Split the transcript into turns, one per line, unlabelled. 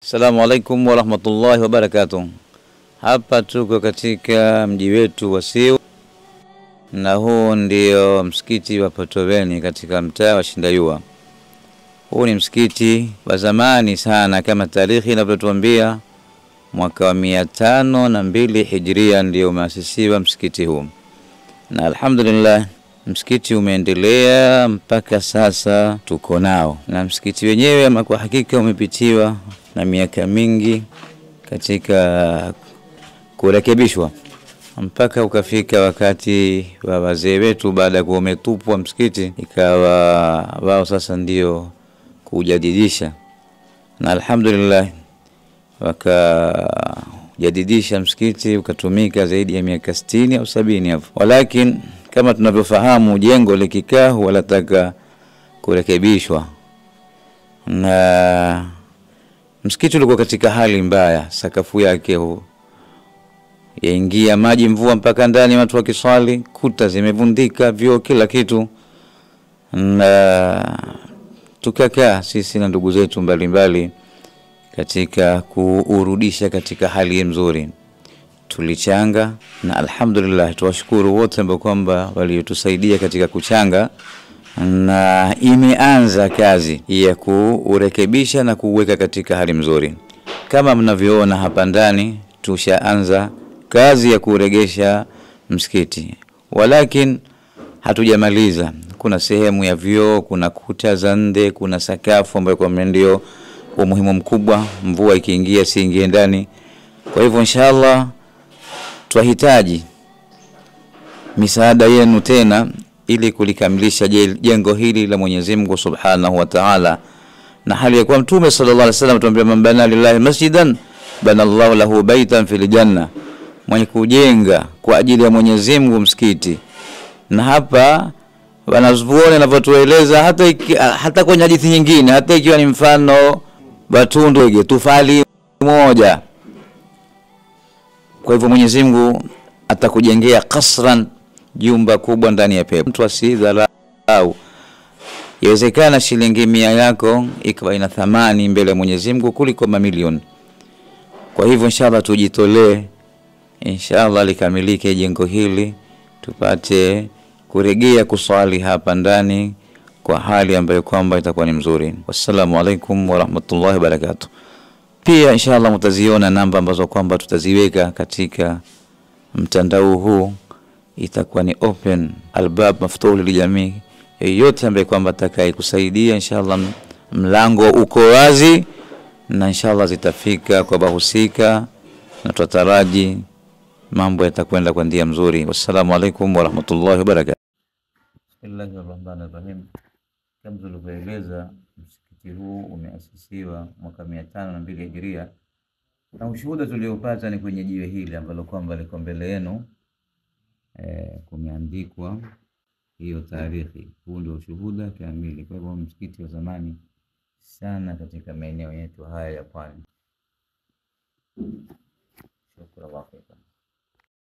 Assalamu alaikum wa rahmatullahi wa barakatuh. Hapa tuko katika mji wetu wa Siu, na huu ndio msikiti wa Potoveni katika mtaa wa Shindayua. Huu ni msikiti wa zamani sana, kama tarehe inavyotuambia mwaka wa 502 Hijria ndio umeasisiwa msikiti huu. Na alhamdulillah msikiti umeendelea mpaka sasa tuko nao. Na msikiti wenyewe kwa hakika umepitiwa na miaka mingi katika kurekebishwa, mpaka ukafika wakati wa wazee wetu baada ya kumetupwa msikiti ikawa wao sasa ndio kujadidisha, na alhamdulillah wakajadidisha msikiti ukatumika zaidi ya miaka 60 au 70 hapo. Walakin kama tunavyofahamu jengo likikaa walataka kurekebishwa, na msikiti ulikuwa katika hali mbaya. Sakafu yake yaingia maji mvua mpaka ndani watu wakiswali, kuta zimevundika, vioo, kila kitu. Na tukakaa sisi na ndugu zetu mbalimbali katika kuurudisha katika hali nzuri. Tulichanga, na alhamdulillah tuwashukuru wote ambao kwamba waliotusaidia katika kuchanga, na imeanza kazi ya kuurekebisha na kuweka katika hali nzuri. Kama mnavyoona hapa ndani tushaanza kazi ya kuregesha msikiti, walakin hatujamaliza. Kuna sehemu ya vioo, kuna kuta za nje, kuna sakafu ambayo kwa ndio umuhimu mkubwa, mvua ikiingia siingie ndani. Kwa hivyo inshallah tunahitaji misaada yenu tena ili kulikamilisha jengo hili la Mwenyezi Mungu Subhanahu wa Ta'ala. Na hali ya kwa Mtume sallallahu alaihi wasallam tuambia, man bana lillahi masjidan bana Allahu lahu baitan fil janna, mwenye kujenga kwa ajili ya Mwenyezi Mungu msikiti. Na hapa wanazuoni wanavyotueleza hata kwenye hadithi nyingine, hata ikiwa ni mfano batundu tufali moja, kwa hivyo Mwenyezi Mungu atakujengea kasran, jumba kubwa ndani ya pepo. Mtu asidharau, yawezekana shilingi 100 yako ikawa ina thamani mbele ya Mwenyezi Mungu kuliko mamilioni. Kwa hivyo inshallah tujitolee, inshallah likamilike jengo hili, tupate kurejea kuswali hapa ndani kwa hali ambayo kwamba itakuwa ni mzuri. Wassalamu alaikum wa rahmatullahi wa barakatuh. Pia inshallah mtaziona namba ambazo kwamba tutaziweka katika mtandao huu, itakuwa ni open albab maftuh liljamii. Yote ambaye kwamba atakaye kusaidia inshallah mlango uko wazi, na inshallah zitafika kwa bahusika, na tutaraji mambo yatakwenda kwa njia nzuri. Wassalamu alaikum wa rahmatullahi wa barakatuh. Bismillahirrahmanirrahim. Kama tulivyoeleza, msikiti huu umeasisiwa mwaka 502 Hijria, na ushuhuda tuliopata ni kwenye jiwe hili ambalo kwamba liko mbele yenu, kumeandikwa hiyo tarehe. Huu ndio ushuhuda kamili. Kwa hivyo msikiti wa zamani sana katika maeneo yetu haya ya Pwani. Shukrani.